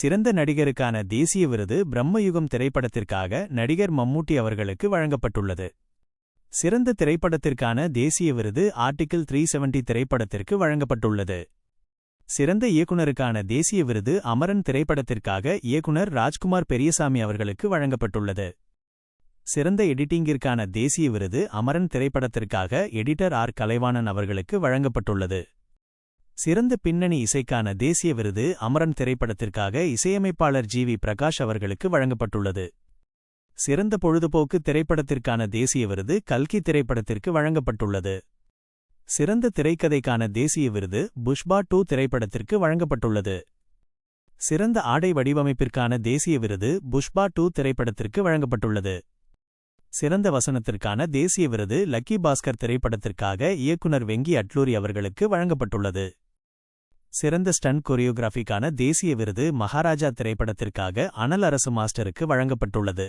சிறந்த நடிகருக்கான தேசிய விருது பிரம்மயுகம் திரைப்படத்திற்காக நடிகர் மம்மூட்டி அவர்களுக்கு வழங்கப்பட்டுள்ளது. சிறந்த திரைப்படத்திற்கான தேசிய விருது ஆர்டிகிள் 370 திரைப்படத்திற்கு வழங்கப்பட்டுள்ளது. சிறந்த இயக்குனருக்கான தேசிய விருது அமரன் திரைப்படத்திற்காக இயக்குனர் ராஜ்குமார் பெரியசாமி அவர்களுக்கு வழங்கப்பட்டுள்ளது. சிறந்த எடிட்டிங்கிற்கான தேசிய விருது அமரன் திரைப்படத்திற்காக எடிட்டர் ஆர் கலைவாணன் அவர்களுக்கு வழங்கப்பட்டுள்ளது. சிறந்த பின்னணி இசைக்கான தேசிய விருது அமரன் திரைப்படத்திற்காக இசையமைப்பாளர் ஜி.வி. பிரகாஷ் அவர்களுக்கு வழங்கப்பட்டுள்ளது. சிறந்த பொழுதுபோக்கு திரைப்படத்திற்கான தேசிய விருது கல்கி திரைப்படத்திற்கு வழங்கப்பட்டுள்ளது. சிறந்த திரைக்கதைக்கான தேசிய விருது புஷ்பா 2 திரைப்படத்திற்கு வழங்கப்பட்டுள்ளது. சிறந்த ஆடை வடிவமைப்பிற்கான தேசிய விருது புஷ்பா 2 திரைப்படத்திற்கு வழங்கப்பட்டுள்ளது. சிறந்த வசனத்திற்கான தேசிய விருது லக்கி பாஸ்கர் திரைப்படத்திற்காக இயக்குனர் வெங்கி அட்லூரி அவர்களுக்கு வழங்கப்பட்டுள்ளது. சிறந்த ஸ்டண்ட் கொரியோகிராஃபிக்கான தேசிய விருது மகாராஜா திரைப்படத்திற்காக அனல் அரசு மாஸ்டருக்கு வழங்கப்பட்டுள்ளது.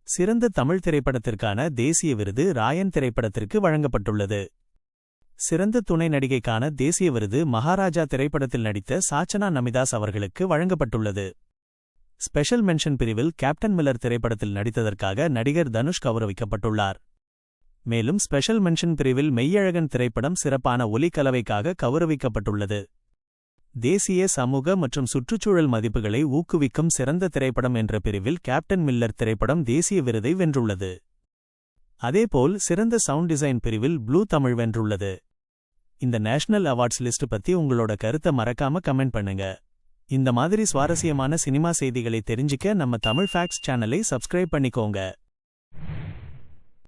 சிறந்த தமிழ் திரைப்படத்திற்கான தேசிய விருது ராயன் திரைப்படத்திற்கு வழங்கப்பட்டுள்ளது. சிறந்த துணை நடிகைக்கான தேசிய விருது மகாராஜா திரைப்படத்தில் நடித்த சாச்சனா நமிதாஸ் அவர்களுக்கு வழங்கப்பட்டுள்ளது. ஸ்பெஷல் மென்ஷன் பிரிவில் கேப்டன் மில்லர் திரைப்படத்தில் நடித்ததற்காக நடிகர் தனுஷ் கௌரவிக்கப்பட்டுள்ளார். மேலும் ஸ்பெஷல் மென்ஷன் பிரிவில் மெய்யழகன் திரைப்படம் சிறப்பான ஒலிக்கலவைக்காக கௌரவிக்கப்பட்டுள்ளது. தேசிய சமூக மற்றும் சுற்றுச்சூழல் மதிப்புகளை ஊக்குவிக்கும் சிறந்த திரைப்படம் என்ற பிரிவில் கேப்டன் மில்லர் திரைப்படம் தேசிய விருதை வென்றுள்ளது. அதேபோல் சிறந்த சவுண்ட் டிசைன் பிரிவில் ப்ளூ தமிழ் வென்றுள்ளது. இந்த நேஷனல் அவார்ட்ஸ் லிஸ்ட் பத்தி உங்களோட கருத்தை மறக்காம கமெண்ட் பண்ணுங்க. இந்த மாதிரி சுவாரஸ்யமான சினிமா செய்திகளை தெரிஞ்சிக்க நம்ம தமிழ் ஃபேக்ட்ஸ் சேனலை சப்ஸ்கிரைப் பண்ணிக்கோங்க.